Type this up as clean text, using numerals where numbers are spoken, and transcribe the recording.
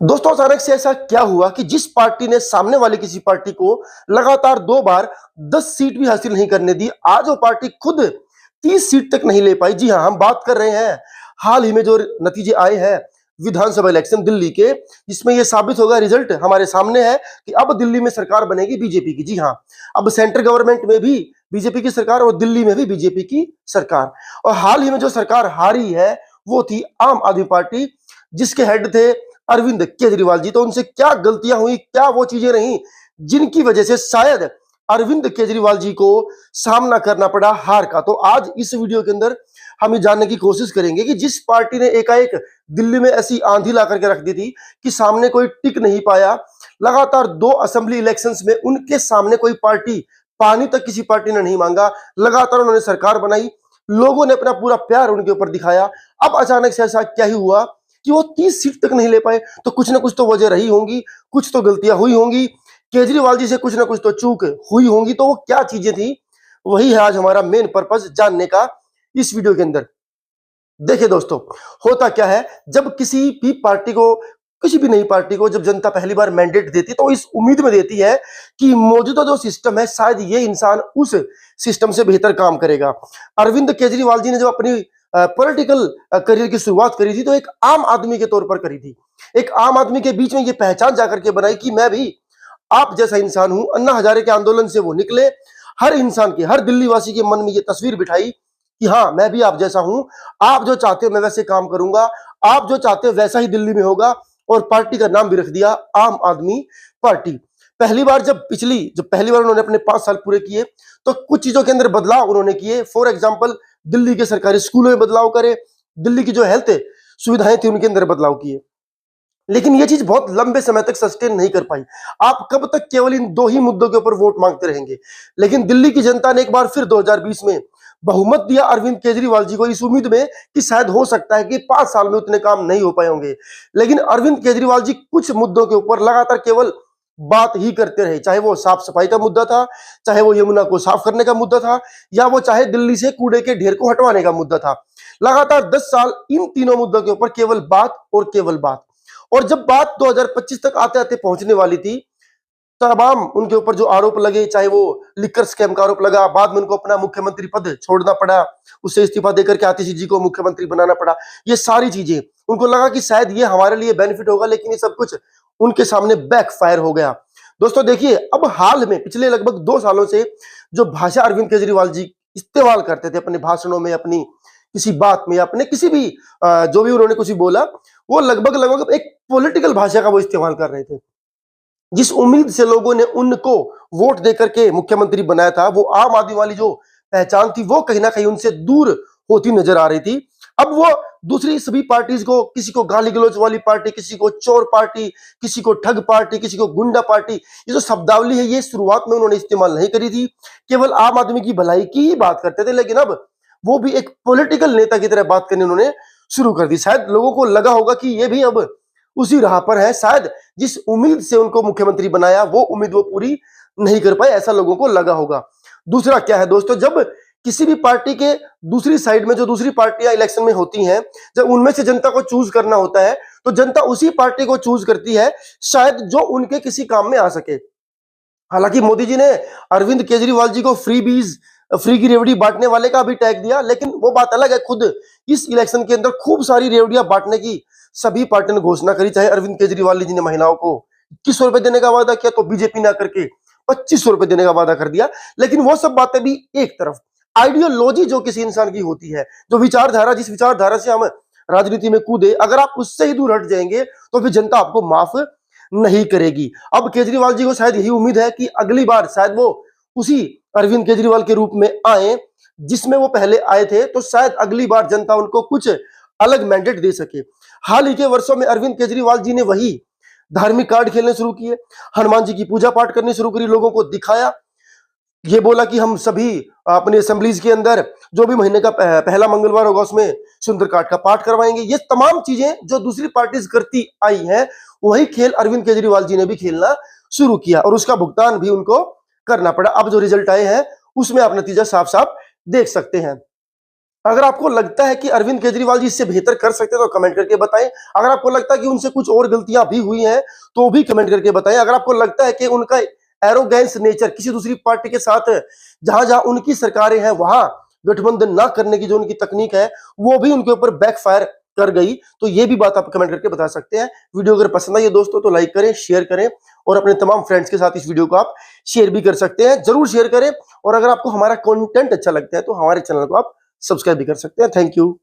दोस्तों अचानक से ऐसा क्या हुआ कि जिस पार्टी ने सामने वाली किसी पार्टी को लगातार 2 बार 10 सीट भी हासिल नहीं करने दी, आज वो पार्टी खुद 30 सीट तक नहीं ले पाई। जी हाँ, हम बात कर रहे हैं हाल ही में जो नतीजे आए हैं विधानसभा इलेक्शन दिल्ली के, जिसमें यह साबित होगा, रिजल्ट हमारे सामने है कि अब दिल्ली में सरकार बनेगी बीजेपी की। जी हाँ, अब सेंट्रल गवर्नमेंट में भी बीजेपी की सरकार और दिल्ली में भी बीजेपी की सरकार। और हाल ही में जो सरकार हारी है वो थी आम आदमी पार्टी, जिसके हेड थे अरविंद केजरीवाल जी। तो उनसे क्या गलतियां हुई, क्या वो चीजें रही जिनकी वजह से शायद अरविंद केजरीवाल जी को सामना करना पड़ा हार का। तो आज इस वीडियो के अंदर हम ये जानने की कोशिश करेंगे कि जिस पार्टी ने एकाएक दिल्ली में ऐसी आंधी ला करके रख दी थी कि सामने कोई टिक नहीं पाया, लगातार 2 असेंबली इलेक्शंस में उनके सामने कोई पार्टी, पानी तक किसी पार्टी ने नहीं मांगा, लगातार उन्होंने सरकार बनाई, लोगों ने अपना पूरा प्यार उनके ऊपर दिखाया। अब अचानक से ऐसा क्या ही हुआ कि वो 30 सीट तक नहीं ले पाए? तो कुछ ना कुछ तो वजह रही होंगी, कुछ तो गलतियां हुई होंगी, केजरीवाल जी से कुछ ना कुछ तो चूक हुई होंगी। तो वो क्या चीजें थी, वही है आज हमारा मेन पर्पस जानने का इस वीडियो के अंदर। देखिए दोस्तों, होता क्या है, जब किसी भी पार्टी को, किसी भी नई पार्टी को जब जनता पहली बार मैंडेट देती है तो इस उम्मीद में देती है कि मौजूदा जो सिस्टम है शायद ये इंसान उस सिस्टम से बेहतर काम करेगा। अरविंद केजरीवाल जी ने जो अपनी पॉलिटिकल करियर की शुरुआत करी थी तो एक आम आदमी के तौर पर करी थी, एक आम आदमी के बीच में ये पहचान जाकर के बनाई कि मैं भी आप जैसा इंसान हूं। अन्ना हजारे के आंदोलन से वो निकले, हर इंसान के, हर दिल्ली वासी के मन में ये तस्वीर बिठाई कि हाँ, मैं भी आप जैसा हूं, आप जो चाहते हो मैं वैसे काम करूंगा, आप जो चाहते हो वैसा ही दिल्ली में होगा। और पार्टी का नाम भी रख दिया आम आदमी पार्टी। पहली बार जब पहली बार उन्होंने अपने 5 साल पूरे किए तो कुछ चीजों के अंदर बदलाव उन्होंने किए। फॉर एग्जाम्पल, दिल्ली के सरकारी स्कूलों में बदलाव करे, दिल्ली की जो हेल्थ सुविधाएं थी उनके अंदर बदलाव किए। लेकिन ये चीज बहुत लंबे समय तक सस्टेन नहीं कर पाई। आप कब तक केवल इन 2 ही मुद्दों के ऊपर वोट मांगते रहेंगे? लेकिन दिल्ली की जनता ने एक बार फिर 2020 में बहुमत दिया अरविंद केजरीवाल जी को, इस उम्मीद में कि शायद हो सकता है कि 5 साल में उतने काम नहीं हो पाए होंगे। लेकिन अरविंद केजरीवाल जी कुछ मुद्दों के ऊपर लगातार केवल बात ही करते रहे, चाहे वो साफ सफाई का मुद्दा था, चाहे वो यमुना को साफ करने का मुद्दा था, या वो चाहे दिल्ली से कूड़े के ढेर को हटवाने का मुद्दा था। लगातार 10 साल इन तीनों मुद्दों के ऊपर केवल बात और केवल बात। और जब बात 2025 तक आते आते पहुंचने वाली थी, तमाम उनके ऊपर जो आरोप लगे, चाहे वो लिकर स्कैम का आरोप लगा, बाद में उनको अपना मुख्यमंत्री पद छोड़ना पड़ा, उससे इस्तीफा देकर के आतिशी जी को मुख्यमंत्री बनाना पड़ा, ये सारी चीजें उनको लगा कि शायद ये हमारे लिए बेनिफिट होगा, लेकिन ये सब कुछ उनके सामने बैकफायर हो गया। दोस्तों देखिए, अब हाल में पिछले लगभग 2 सालों से जो भाषा अरविंद केजरीवाल जी इस्तेमाल करते थे अपने भाषणों में, अपनी किसी बात में, अपने किसी भी जो भी उन्होंने कुछ बोला, वो लगभग एक पॉलिटिकल भाषा का वो इस्तेमाल कर रहे थे। जिस उम्मीद से लोगों ने उनको वोट देकर के मुख्यमंत्री बनाया था, वो आम आदमी वाली जो पहचान थी वो कहीं ना कहीं उनसे दूर होती नजर आ रही थी। अब वो दूसरी सभी पार्टीज को, किसी को गाली गलौज वाली पार्टी, किसी को चोर पार्टी, किसी को ठग पार्टी, किसी को गुंडा पार्टी, ये जो शब्दावली है ये शुरुआत में उन्होंने इस्तेमाल नहीं करी थी, केवल आम आदमी की भलाई की ही बात करते थे। लेकिन अब वो भी एक पॉलिटिकल नेता की तरह बात करनी उन्होंने शुरू कर दी। शायद लोगों को लगा होगा कि ये भी अब उसी राह पर है, शायद जिस उम्मीद से उनको मुख्यमंत्री बनाया वो उम्मीद वो पूरी नहीं कर पाए, ऐसा लोगों को लगा होगा। दूसरा क्या है दोस्तों, जब किसी भी पार्टी के दूसरी साइड में जो दूसरी पार्टियां इलेक्शन में होती हैं, जब उनमें से जनता को चूज करना होता है तो जनता उसी पार्टी को चूज करती है शायद जो उनके किसी काम में आ सके। हालांकि मोदी जी ने अरविंद केजरीवाल जी को फ्री की रेवड़ी बांटने वाले का भी टैग दिया, लेकिन वो बात अलग है। खुद इस इलेक्शन के अंदर खूब सारी रेवड़ियां बांटने की सभी पार्टियों ने घोषणा करी। चाहे अरविंद केजरीवाल जी ने महिलाओं को 2100 रुपए देने का वादा किया, तो बीजेपी ने करके 2500 रुपए देने का वादा कर दिया। लेकिन वो सब बातें भी एक तरफ, आइडियोलॉजी जो किसी इंसान की होती है, जो विचारधारा, जिस विचारधारा से हम राजनीति में कूदे, अगर आप उससे ही दूर हट जाएंगे तो फिर जनता आपको माफ नहीं करेगी। अब केजरीवाल जी को शायद यही उम्मीद है कि अगली बार शायद वो उसी अरविंद केजरीवाल के रूप में आए जिसमें वो पहले आए थे, तो शायद अगली बार जनता उनको कुछ अलग मैंडेट दे सके। हाल ही के वर्षों में अरविंद केजरीवाल जी ने वही धार्मिक कार्ड खेलने शुरू किए, हनुमान जी की पूजा पाठ करनी शुरू करी, लोगों को दिखाया, ये बोला कि हम सभी अपनी असेंबलीज के अंदर जो भी महीने का पहला मंगलवार होगा उसमें सुंदरकांड का पाठ करवाएंगे। ये तमाम चीजें जो दूसरी पार्टीज करती आई हैं, वही खेल अरविंद केजरीवाल जी ने भी खेलना शुरू किया और उसका भुगतान भी उनको करना पड़ा। अब जो रिजल्ट आए हैं उसमें आप नतीजा साफ साफ देख सकते हैं। अगर आपको लगता है कि अरविंद केजरीवाल जी इससे बेहतर कर सकते हैं तो कमेंट करके बताएं। अगर आपको लगता है कि उनसे कुछ और गलतियां भी हुई हैं तो भी कमेंट करके बताएं। अगर आपको लगता है कि उनका एरोगेंस नेचर किसी दूसरी पार्टी के साथ जहां जहां उनकी सरकारें हैं वहां गठबंधन ना करने की जो उनकी तकनीक है वो भी उनके ऊपर बैकफायर कर गई, तो ये भी बात आप कमेंट करके बता सकते हैं। वीडियो अगर पसंद आई दोस्तों तो लाइक करें, शेयर करें और अपने तमाम फ्रेंड्स के साथ इस वीडियो को आप शेयर भी कर सकते हैं। जरूर शेयर करें और अगर आपको हमारा कंटेंट अच्छा लगता है तो हमारे चैनल को आप सब्सक्राइब भी कर सकते हैं। Thank you.